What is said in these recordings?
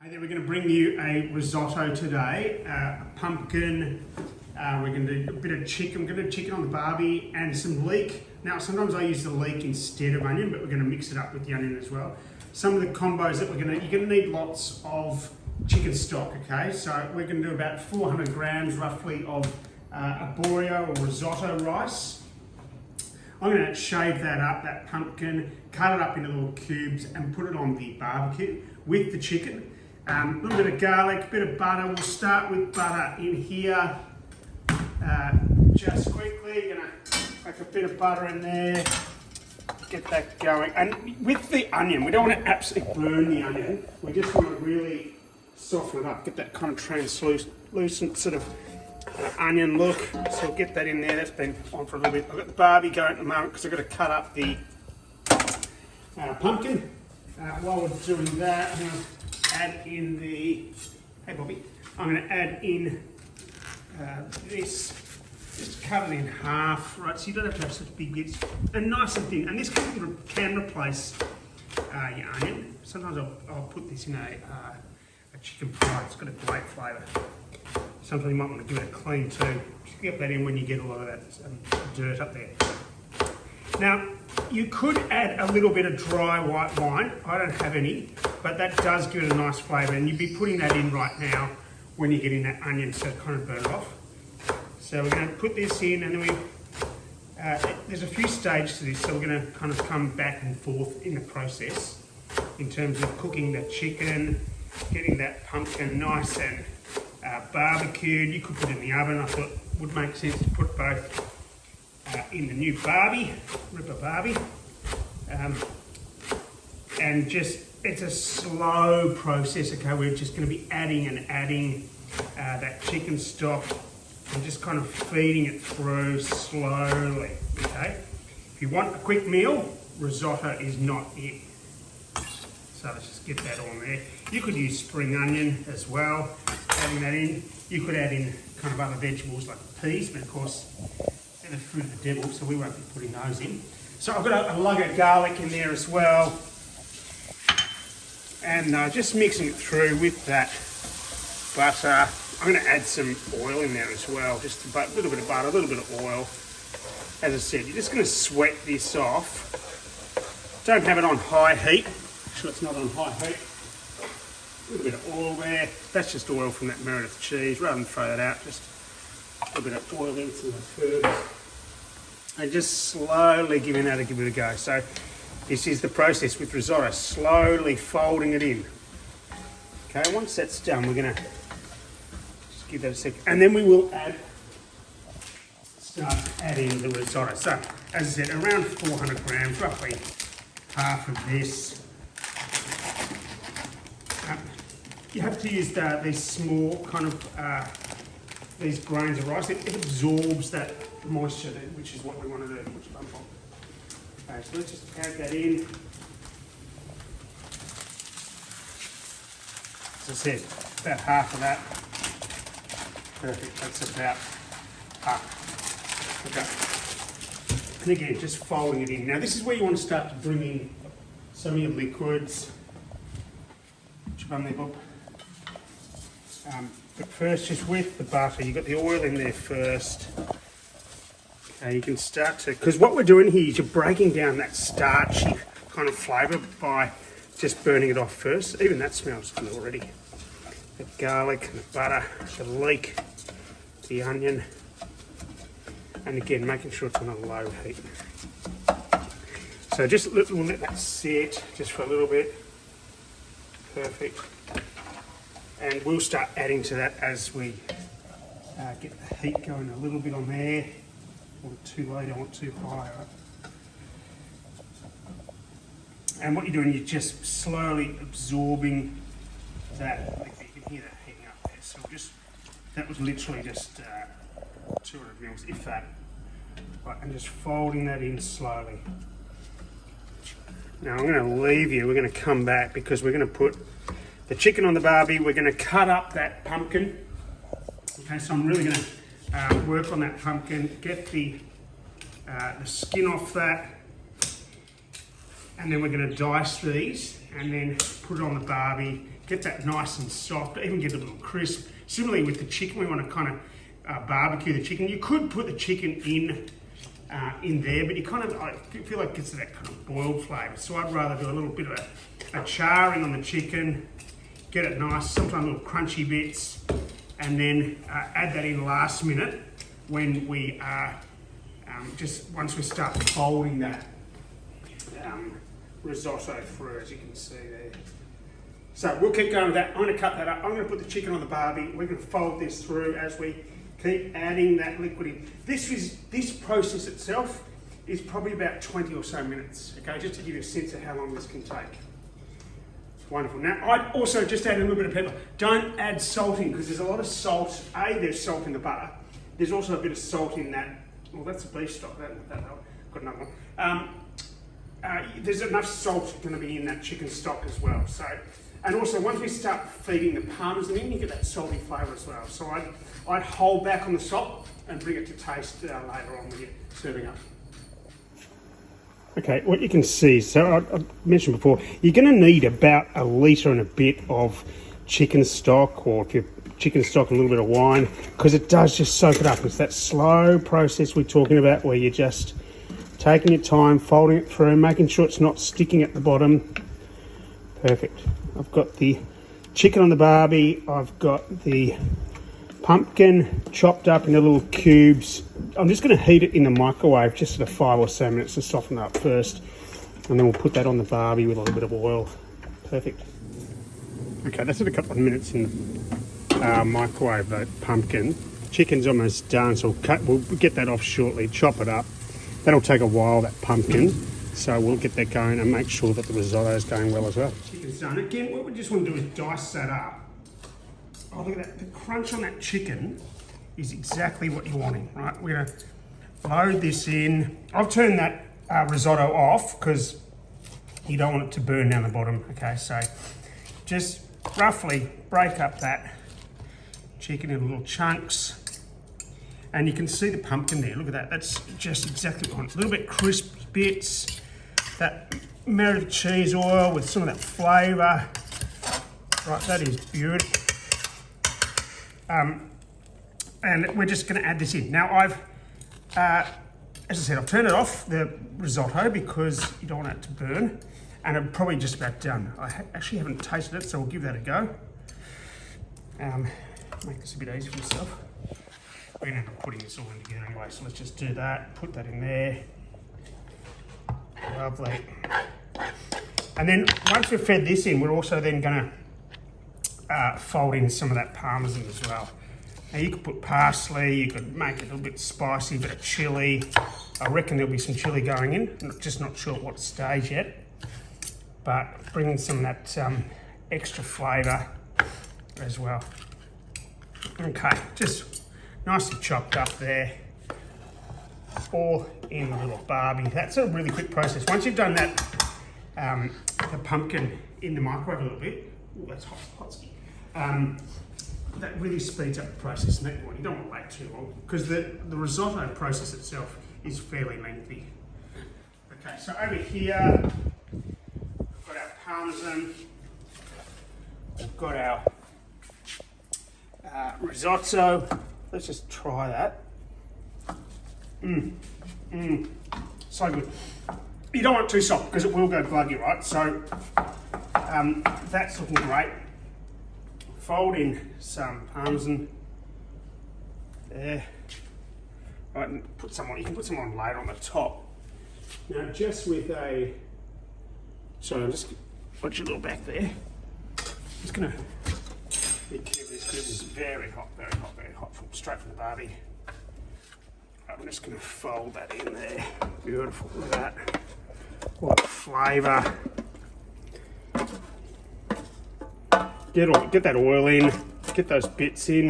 Hey there, we're going to bring you a risotto today. A pumpkin, we're going to do a bit of chicken, we're going to do chicken on the barbie and some leek. Now sometimes I use the leek instead of onion, but we're going to mix it up with the onion as well. Some of the combos that you're going to need lots of chicken stock, okay? So we're going to do about 400 grams roughly of arborio or risotto rice. I'm going to shave that up, that pumpkin, cut it up into little cubes and put it on the barbecue with the chicken. A little bit of garlic, a bit of butter. We'll start with butter in here. Just quickly, gonna make a bit of butter in there. Get that going. And with the onion, we don't want to absolutely burn the onion. We just want to really soften it up. Get that kind of translucent sort of onion look. So we'll get that in there. That's been on for a little bit. I've got the barbie going at the moment because I've got to cut up the pumpkin. While we're doing that, I'm going to add in the, hey Bobby, I'm going to add in this, just cut it in half, right, so you don't have to have such big bits, and nice and thin, and this can replace your onion. Sometimes I'll put this in a chicken pie. It's got a great flavour. Sometimes you might want to give it a clean too. Just get that in when you get a lot of that dirt up there. Now, you could add a little bit of dry white wine. I don't have any, but that does give it a nice flavour, and you'd be putting that in right now when you're getting that onion, so kind of burn it off. So we're going to put this in, and then there's a few stages to this, so we're going to kind of come back and forth in the process in terms of cooking the chicken, getting that pumpkin nice and barbecued. You could put it in the oven. I thought it would make sense to put both in the new Barbie, Ripper Barbie, and just, it's a slow process, okay? We're just going to be adding and adding that chicken stock and just kind of feeding it through slowly, okay? If you want a quick meal, risotto is not it. So let's just get that on there. You could use spring onion as well, adding that in. You could add in kind of other vegetables like peas, but of course, they're the fruit of the devil, so we won't be putting those in. So I've got a lug of garlic in there as well. And just mixing it through with that butter. I'm going to add some oil in there as well, just a little bit of butter, a little bit of oil. As I said, you're just going to sweat this off. Don't have it on high heat. Make sure it's not on high heat. A little bit of oil there. That's just oil from that Meredith cheese. Rather than throw that out, just a little bit of oil into the herbs. And just slowly giving that a give it a go. So this is the process with risotto, slowly folding it in. Okay, once that's done, we're going to just give that a sec. And then we will start adding the risotto. So, as I said, around 400 grams, roughly half of this. You have to use these small kind of, these grains of rice. It absorbs that moisture, which is what we want to do, which I'm on. Okay, so let's just add that in. As I said, about half of that. Perfect, that's about half. Okay. And again, just folding it in. Now this is where you want to start to bring in some of your liquids. Chip on there, Bob. But first, just with the butter, you've got the oil in there first. You can start to, because what we're doing here is you're breaking down that starchy kind of flavour by just burning it off first. Even that smells good already. The garlic, the butter, the leek, the onion, and again making sure it's on a low heat. So just we'll let that sit just for a little bit. Perfect. And we'll start adding to that as we get the heat going a little bit on there. I want it too low, I don't want it too high. Right? And what you're doing, you're just slowly absorbing that. You can hear that heating up there. So that was literally just 200 mils, if that. Right, and just folding that in slowly. Now I'm going to leave you, we're going to come back because we're going to put the chicken on the barbie, we're going to cut up that pumpkin. Okay, so I'm really going to work on that pumpkin, get the skin off that, And then we're going to dice these and then put it on the barbie, get that nice and soft, even get a little crisp. Similarly with the chicken, we want to kind of barbecue the chicken. You could put the chicken in there, but you kind of, I feel like it gets that kind of boiled flavour. So I'd rather do a little bit of a charring on the chicken, get it nice, sometimes little crunchy bits, and then add that in last minute when we are, once we start folding that risotto through, as you can see there. So we'll keep going with that. I'm going to cut that up. I'm going to put the chicken on the barbie. We're going to fold this through as we keep adding that liquid in. This process itself is probably about 20 or so minutes, okay, just to give you a sense of how long this can take. It's wonderful. Now, I'd also just add a little bit of pepper. Don't add salt in, because there's a lot of salt. There's salt in the butter. There's also a bit of salt in that. Well, that's a beef stock. Got another one. There's enough salt going to be in that chicken stock as well. So, and also once we start feeding the parmesan in, you get that salty flavour as well. So I'd hold back on the salt and bring it to taste later on when you're serving up. Okay, what you can see, so I mentioned before, you're going to need about a litre and a bit of chicken stock, or if you're chicken stock, a little bit of wine, because it does just soak it up. It's that slow process we're talking about where you're just taking your time, folding it through, making sure it's not sticking at the bottom. Perfect. I've got the chicken on the barbie. I've got the pumpkin chopped up into little cubes. I'm just going to heat it in the microwave just for 5 or so minutes to soften it up first. And then we'll put that on the barbie with a little bit of oil. Perfect. Okay, that's a couple of minutes in the microwave, though, pumpkin. Chicken's almost done, so we'll get that off shortly, chop it up. That'll take a while, that pumpkin, so we'll get that going and make sure that the risotto is going well as well. Chicken's done. Again, what we just want to do is dice that up. Oh, look at that. The crunch on that chicken is exactly what you're wanting, right? We're going to load this in. I've turned that risotto off because you don't want it to burn down the bottom. Okay, so just roughly break up that chicken in little chunks. And you can see the pumpkin there, look at that, that's just exactly what I want. A little bit crisp bits, that melted cheese oil with some of that flavour. Right, that is beautiful. And we're just going to add this in. Now as I said, I've turned it off, the risotto, because you don't want it to burn. And I'm probably just about done. I actually haven't tasted it, so we'll give that a go. Make this a bit easy for myself. We're going to end up putting this all in together anyway, so let's just do that. Put that in there. Lovely. And then once we've fed this in, we're also then going to fold in some of that parmesan as well. Now you could put parsley, you could make it a little bit spicy, a bit of chilli. I reckon there'll be some chilli going in. I'm just not sure at what stage yet. But bring in some of that extra flavour as well. Okay, just nicely chopped up there, all in the little barbie. That's a really quick process. Once you've done that, the pumpkin in the microwave a little bit, ooh, that's hot. That really speeds up the process. You don't want to wait too long, because the risotto process itself is fairly lengthy. Okay, so over here, we've got our parmesan, we've got our risotto. Let's just try that. So good. You don't want it too soft because it will go gluggy, right? So that's looking great. Fold in some parmesan there. Right, and put some on. You can put some on later on the top. Now, just with a. Sorry, I'll just watch your little back there. Just gonna be careful. This is very hot, straight from the barbie. I'm just going to fold that in there. Beautiful, look at that. What flavour. Get that oil in, get those bits in.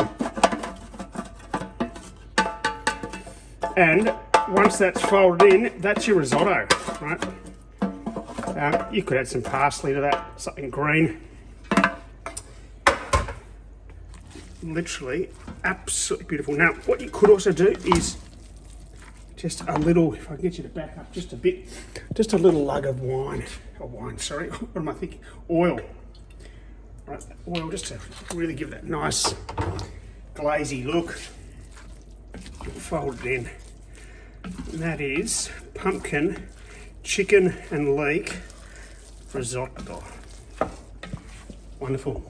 And once that's folded in, that's your risotto, right? You could add some parsley to that, something green. Literally absolutely beautiful. Now, what you could also do is just a little, if I can get you to back up just a bit, just a little lug of wine. wine, sorry. What am I thinking? Oil. Right, oil just to really give that nice glazy look. Fold it in. And that is pumpkin, chicken and leek risotto. Wonderful.